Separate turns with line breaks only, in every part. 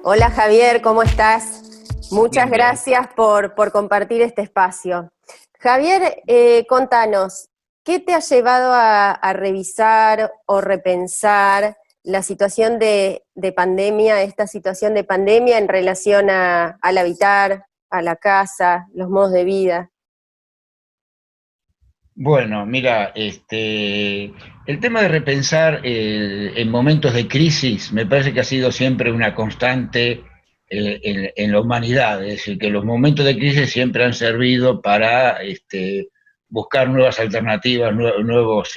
Hola Javier, ¿cómo estás? Muchas
Bien, bien.
gracias por compartir este espacio. Javier, contanos, ¿qué te ha llevado a revisar o repensar la situación de pandemia, esta situación de pandemia en relación al habitar, a la casa, los modos de vida?
Bueno, mira, el tema de repensar en momentos de crisis me parece que ha sido siempre una constante en la humanidad, es decir, que los momentos de crisis siempre han servido para buscar nuevas alternativas, nuevos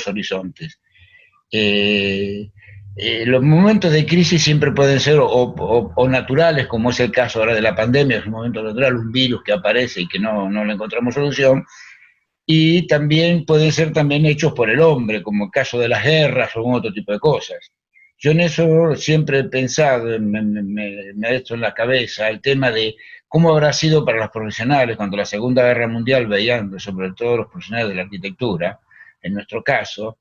horizontes. Eh, los momentos de crisis siempre pueden ser o naturales, como es el caso ahora de la pandemia, es un momento natural, un virus que aparece y que no le encontramos solución, y también pueden ser también hechos por el hombre, como el caso de las guerras o otro tipo de cosas. Yo en eso siempre he pensado, me ha hecho en la cabeza el tema de cómo habrá sido para los profesionales cuando la Segunda Guerra Mundial veían, sobre todo los profesionales de la arquitectura, en nuestro caso,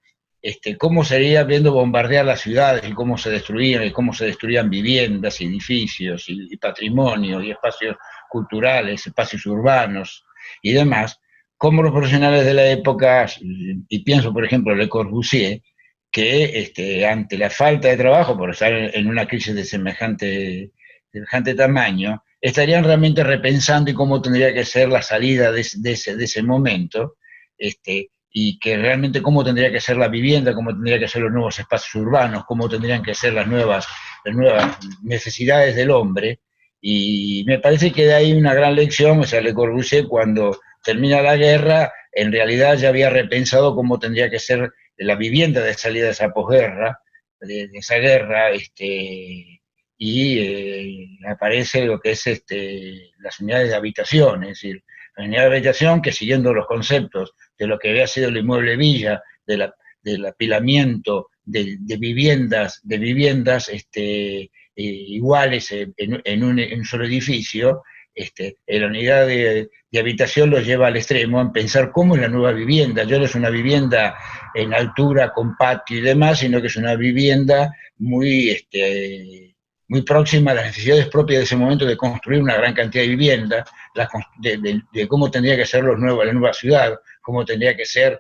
cómo sería viendo bombardear las ciudades y cómo se destruían viviendas, edificios y patrimonio y espacios culturales, espacios urbanos y demás, como los profesionales de la época, y pienso por ejemplo en Le Corbusier, que ante la falta de trabajo por estar en una crisis semejante tamaño, estarían realmente repensando en cómo tendría que ser la salida de ese momento, y que realmente cómo tendría que ser la vivienda, cómo tendrían que ser los nuevos espacios urbanos, cómo tendrían que ser las nuevas necesidades del hombre. Y me parece que de ahí una gran lección, o sea, Le Corbusier cuando termina la guerra, en realidad ya había repensado cómo tendría que ser la vivienda de salida de esa posguerra, de esa guerra, y aparece lo que es las unidades de habitación, es decir, la unidad de habitación que siguiendo los conceptos de lo que había sido el inmueble villa, del apilamiento de viviendas iguales en un solo edificio, la unidad de habitación los lleva al extremo en pensar cómo es la nueva vivienda. Ya no es una vivienda en altura, con patio y demás, sino que es una vivienda muy próxima a las necesidades propias de ese momento de construir una gran cantidad de viviendas, de cómo tendría que ser la nueva ciudad, cómo tendría que ser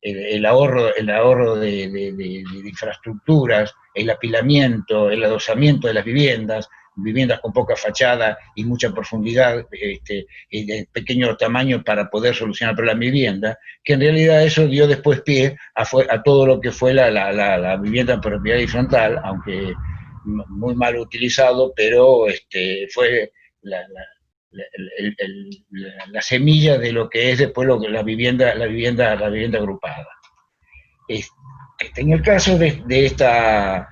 el ahorro de infraestructuras, el apilamiento, el adosamiento de las viviendas con poca fachada y mucha profundidad, y de pequeño tamaño para poder solucionar el problema de vivienda, que en realidad eso dio después pie a todo lo que fue la vivienda en propiedad horizontal, aunque muy mal utilizado, pero fue la, la, la semilla de lo que es después la vivienda agrupada. En el caso de esta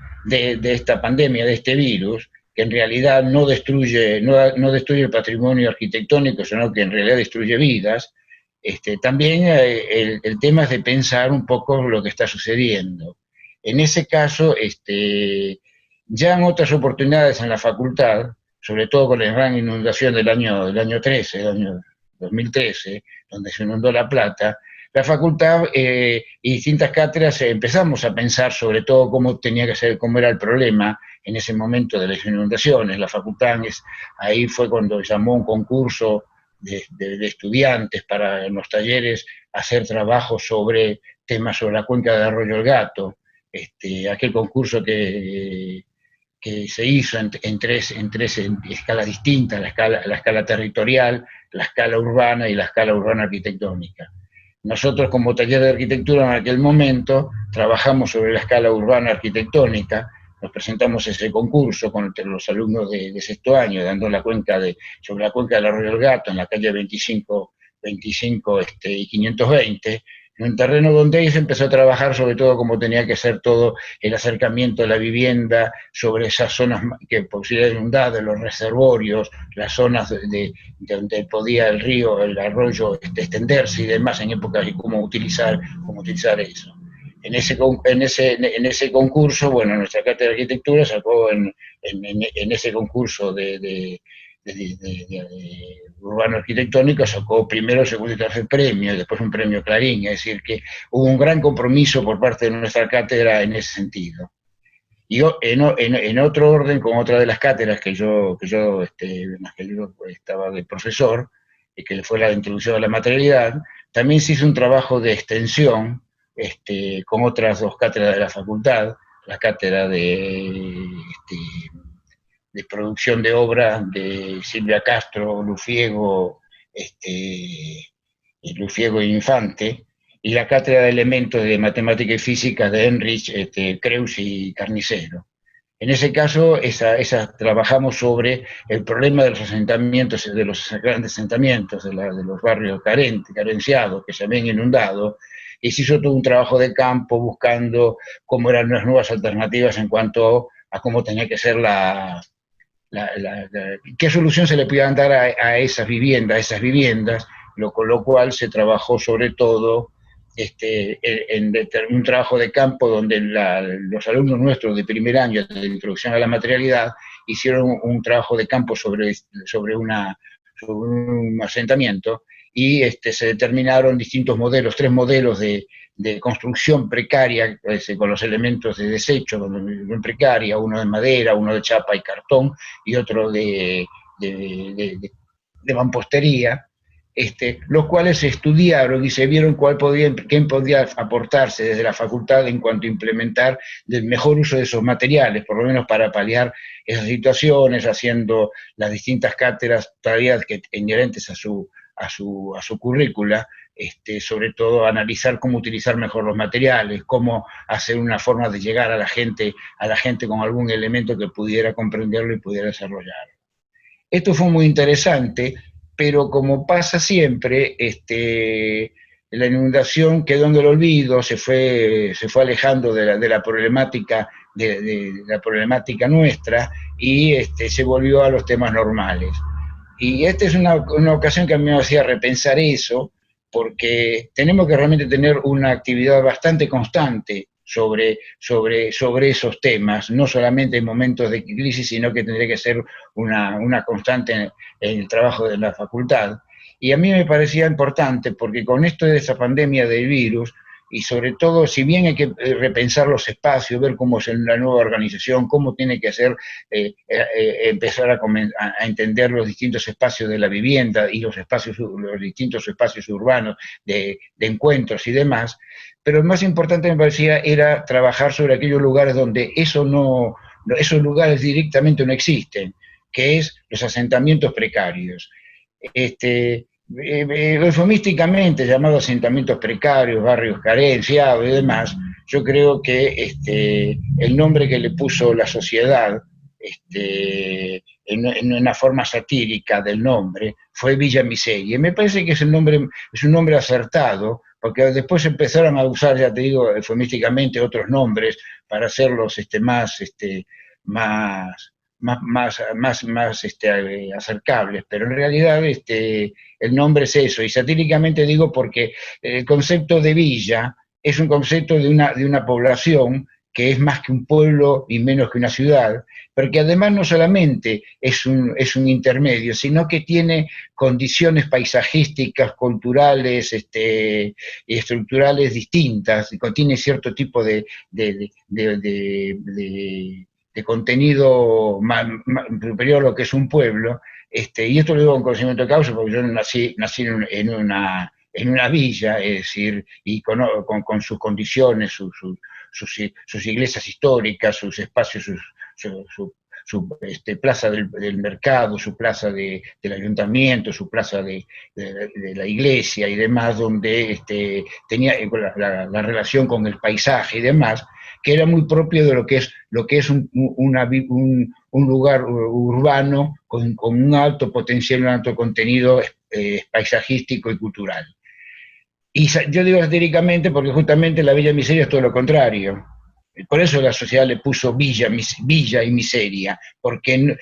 pandemia, de este virus, que en realidad no destruye el patrimonio arquitectónico, sino que en realidad destruye vidas, también el tema es de pensar un poco lo que está sucediendo. En ese caso, ya en otras oportunidades en la facultad, sobre todo con la gran inundación del año 13, del año 2013, donde se inundó La Plata, la facultad y distintas cátedras empezamos a pensar sobre todo cómo tenía que ser, cómo era el problema en ese momento de las inundaciones. La facultad ahí fue cuando llamó un concurso de estudiantes para en los talleres hacer trabajos sobre temas sobre la cuenca de Arroyo el Gato, aquel concurso que se hizo en tres escalas distintas, la escala territorial, la escala urbana y la escala urbana arquitectónica. Nosotros como taller de arquitectura en aquel momento trabajamos sobre la escala urbana arquitectónica, nos presentamos ese concurso con los alumnos de sexto año, dando sobre la cuenca del Arroyo del Gato, en la calle 25 y 520, en un terreno donde ahí se empezó a trabajar sobre todo cómo tenía que ser todo el acercamiento de la vivienda sobre esas zonas que posibilidad inundadas, los reservorios, las zonas de donde podía el río, el arroyo extenderse y demás en épocas y cómo utilizar eso. En ese concurso, bueno, nuestra cátedra de arquitectura sacó en ese concurso de urbano arquitectónico, sacó primero, segundo y tercer premio, y después un premio Clarín, es decir, que hubo un gran compromiso por parte de nuestra cátedra en ese sentido. en otro orden, con otra de las cátedras en las que yo estaba de profesor, que fue la de introducción a la materialidad, también se hizo un trabajo de extensión con otras dos cátedras de la facultad, la cátedra de producción de obra de Silvia Castro, Lufiego e Infante, y la cátedra de elementos de matemática y física de Heinrich, Creus y Carnicero. En ese caso, trabajamos sobre el problema de los asentamientos, de los grandes asentamientos, de los barrios carenciados que se habían inundado, y se hizo todo un trabajo de campo buscando cómo eran las nuevas alternativas en cuanto a cómo tenía que ser qué solución se le podía dar a esas viviendas, con lo cual se trabajó sobre todo en un trabajo de campo donde los alumnos nuestros de primer año de introducción a la materialidad hicieron un trabajo de campo sobre un asentamiento y se determinaron distintos modelos, 3 modelos de construcción precaria, con los elementos de desecho, precaria, uno de madera, uno de chapa y cartón, y otro de mampostería, los cuales se estudiaron y se vieron quién podía aportarse desde la facultad en cuanto a implementar el mejor uso de esos materiales, por lo menos para paliar esas situaciones, haciendo las distintas cátedras tareas inherentes a su currícula, sobre todo analizar cómo utilizar mejor los materiales, cómo hacer una forma de llegar a la gente con algún elemento que pudiera comprenderlo y pudiera desarrollarlo. Esto fue muy interesante, pero como pasa siempre, la inundación quedó en el olvido, se fue alejando de la problemática la problemática nuestra y se volvió a los temas normales. Y esta es una ocasión que a mí me hacía repensar eso, porque tenemos que realmente tener una actividad bastante constante sobre esos temas, no solamente en momentos de crisis, sino que tendría que ser una constante en el trabajo de la facultad. Y a mí me parecía importante, porque con esto de esa pandemia del virus, y sobre todo, si bien hay que repensar los espacios, ver cómo es la nueva organización, cómo tiene que ser, empezar a entender los distintos espacios de la vivienda y los distintos espacios urbanos de encuentros y demás, pero lo más importante me parecía era trabajar sobre aquellos lugares donde esos lugares directamente no existen, que es los asentamientos precarios. Eufemísticamente llamados asentamientos precarios, barrios carenciados y demás, yo creo que el nombre que le puso la sociedad, en una forma satírica del nombre, fue Villa Miseria. Y me parece que es un nombre acertado, porque después empezaron a usar, ya te digo, eufemísticamente otros nombres para hacerlos más acercables, pero en realidad el nombre es eso, y satíricamente digo porque el concepto de villa es un concepto de una población que es más que un pueblo y menos que una ciudad, pero que además no solamente es un intermedio, sino que tiene condiciones paisajísticas, culturales y estructurales distintas, y contiene cierto tipo de contenido superior a lo que es un pueblo, y esto lo digo con conocimiento de causa, porque yo nací en una villa, es decir, y con sus condiciones, sus iglesias históricas, sus espacios, su plaza del mercado, su plaza del ayuntamiento, su plaza de la iglesia y demás, donde tenía la relación con el paisaje y demás, que era muy propio de lo que es un lugar urbano con un alto potencial, un alto contenido paisajístico y cultural. Y yo digo satíricamente porque justamente la Villa Miseria es todo lo contrario. Por eso la sociedad le puso villa y miseria, porque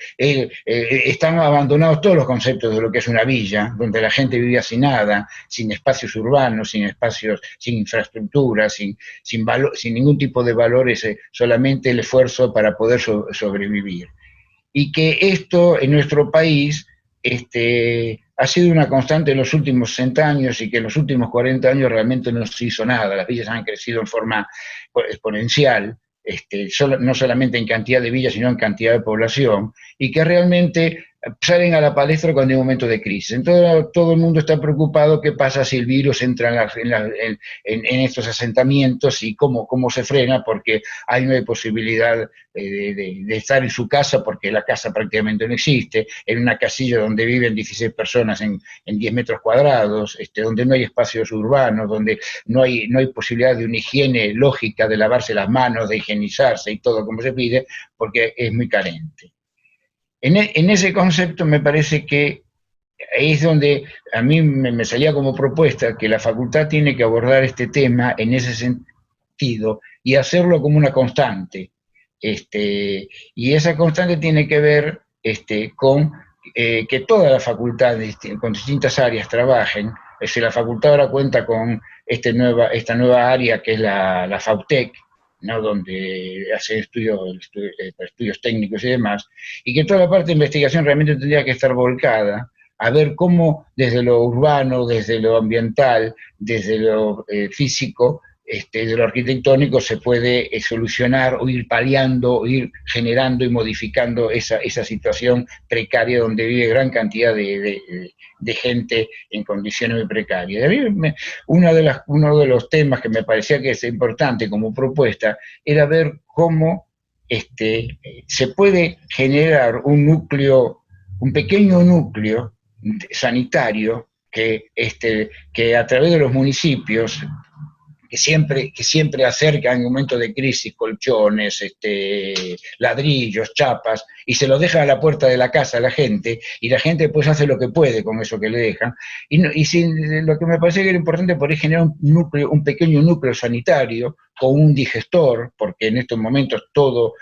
están abandonados todos los conceptos de lo que es una villa, donde la gente vivía sin nada, sin espacios urbanos, sin infraestructura, sin ningún tipo de valores, solamente el esfuerzo para poder sobrevivir. Y que esto en nuestro país ha sido una constante en los últimos 60 años y que en los últimos 40 años realmente no se hizo nada. Las villas han crecido en forma exponencial no solamente en cantidad de villas, sino en cantidad de población, y que realmente salen a la palestra cuando hay un momento de crisis. Entonces todo el mundo está preocupado qué pasa si el virus entra en estos asentamientos y cómo se frena, porque ahí no hay posibilidad de estar en su casa, porque la casa prácticamente no existe, en una casilla donde viven 16 personas en 10 metros cuadrados, donde no hay espacios urbanos, donde no hay posibilidad de una higiene lógica, de lavarse las manos, de higienizarse y todo como se pide, porque es muy carente. En ese concepto me parece que es donde a mí me salía como propuesta que la facultad tiene que abordar este tema en ese sentido y hacerlo como una constante. Y esa constante tiene que ver con que todas las facultades con distintas áreas trabajen. Es decir, la facultad ahora cuenta con esta nueva área que es la FAUTEC, ¿no? Donde hace estudios técnicos y demás, y que toda la parte de investigación realmente tendría que estar volcada a ver cómo desde lo urbano, desde lo ambiental, desde lo físico, de lo arquitectónico se puede solucionar o ir paliando, o ir generando y modificando esa situación precaria donde vive gran cantidad de gente en condiciones muy precarias. A mí uno de los temas que me parecía que es importante como propuesta era ver cómo se puede generar un pequeño núcleo sanitario que a través de los municipios que siempre acercan en momentos de crisis colchones, ladrillos, chapas, y se los deja a la puerta de la casa a la gente, y la gente pues hace lo que puede con eso que le dejan. Lo que me parece que era importante por ahí generar un pequeño núcleo sanitario con un digestor, porque en estos momentos todos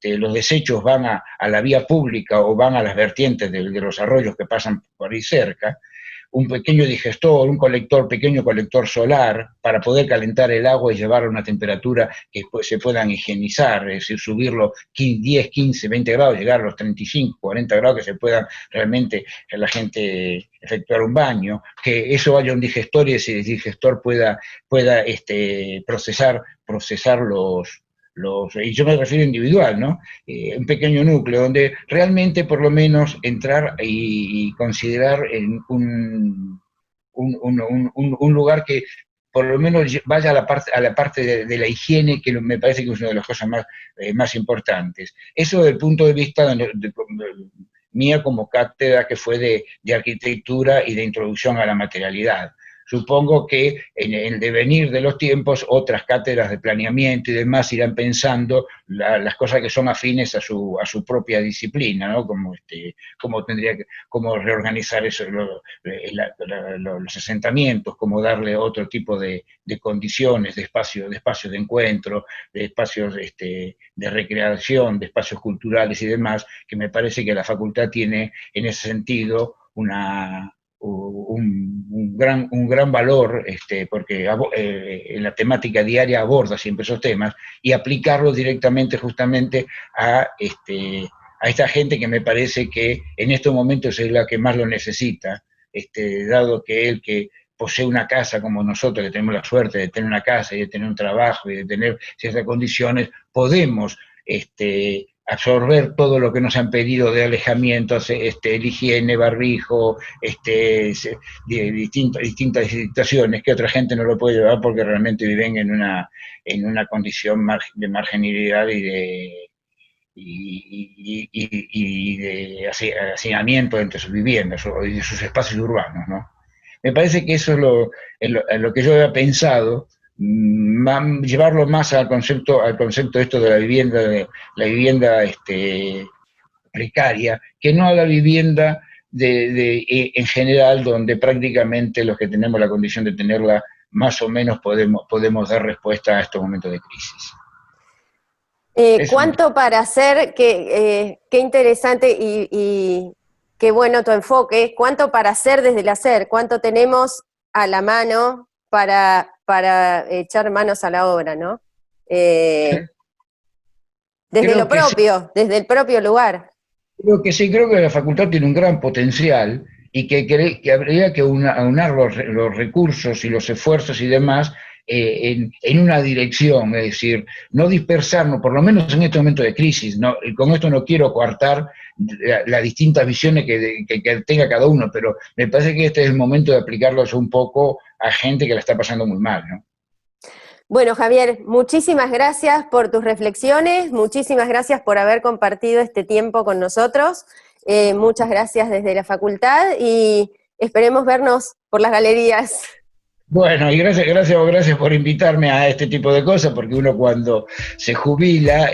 los desechos van a la vía pública o van a las vertientes de los arroyos que pasan por ahí cerca, un pequeño digestor, un pequeño colector solar para poder calentar el agua y llevarlo a una temperatura que se puedan higienizar, es decir, subirlo 10, 15, 20 grados, llegar a los 35, 40 grados, que se pueda realmente la gente efectuar un baño, que eso vaya a un digestor y ese digestor pueda procesar y yo me refiero individual, ¿no? Un pequeño núcleo donde realmente por lo menos entrar y considerar en un lugar que por lo menos vaya a la parte de la higiene, que me parece que es una de las cosas más importantes. Eso desde el punto de vista mía como cátedra que fue de arquitectura y de introducción a la materialidad. Supongo que en el devenir de los tiempos otras cátedras de planeamiento y demás irán pensando las cosas que son afines a su propia disciplina, ¿no? Cómo reorganizar eso, los asentamientos, cómo darle otro tipo de condiciones, de espacios de encuentro, de espacios de recreación, de espacios culturales y demás, que me parece que la facultad tiene en ese sentido un gran valor, porque en la temática diaria aborda siempre esos temas, y aplicarlos directamente justamente a esta gente que me parece que en estos momentos es la que más lo necesita, dado que el que posee una casa como nosotros, que tenemos la suerte de tener una casa y de tener un trabajo y de tener ciertas condiciones, podemos absorber todo lo que nos han pedido de alejamientos, higiene, barbijo, distintas situaciones que otra gente no lo puede llevar porque realmente viven en una condición de marginalidad y de hacinamiento entre sus viviendas y de sus espacios urbanos, ¿no? Me parece que eso es lo que yo había pensado, llevarlo más al concepto esto de la vivienda precaria, que no a la vivienda en general, donde prácticamente los que tenemos la condición de tenerla, más o menos podemos dar respuesta a estos momentos de crisis.
¿Cuánto para hacer? Qué interesante y qué bueno tu enfoque. ¿Cuánto para hacer desde el hacer? ¿Cuánto tenemos a la mano para echar manos a la obra, ¿no? Desde lo propio, desde el propio lugar.
Creo que la facultad tiene un gran potencial y que habría que aunar los recursos y los esfuerzos y demás en una dirección, es decir, no dispersarnos, por lo menos en este momento de crisis. No, con esto no quiero coartar las distintas visiones que tenga cada uno, pero me parece que este es el momento de aplicarlos un poco a gente que la está pasando muy mal, ¿no?
Bueno, Javier, muchísimas gracias por tus reflexiones, muchísimas gracias por haber compartido este tiempo con nosotros, muchas gracias desde la facultad y esperemos vernos por las galerías.
Bueno, y gracias por invitarme a este tipo de cosas, porque uno cuando se jubila,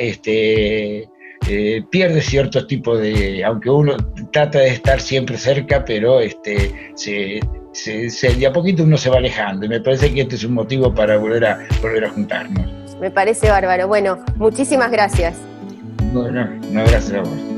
pierde ciertos tipos de, aunque uno trata de estar siempre cerca, pero de a poquito uno se va alejando, y me parece que este es un motivo para volver a juntarnos.
Me parece bárbaro. Bueno, muchísimas gracias.
Bueno, no, gracias a vos.